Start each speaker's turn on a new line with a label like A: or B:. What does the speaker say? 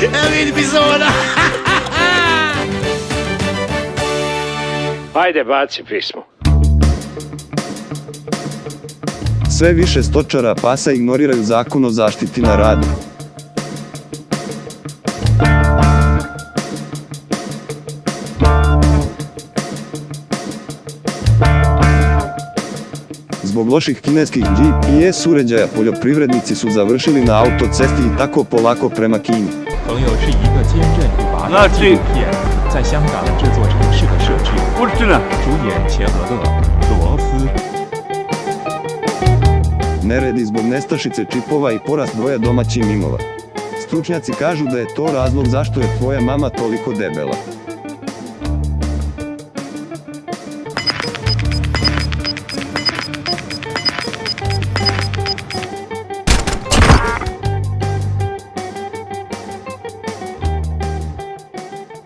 A: Vidi bizona.
B: Ajde, baci pismo.
C: Sve više stočara pasa ignoriraju zakon o zaštiti na radu. Zbog loših kineskih GPS uređaja poljoprivrednici su završili na autocesti i tako polako prema Kini.
D: 朋友是一个坚韧不拔的纪录片，在香港这座城市的社区。主演钱和乐、罗斯。
C: Neredi zbog nestašice čipova i porast broja domaćih mimova. Stručnjaci kažu da je to razlog zašto je tvoja mama toliko debela.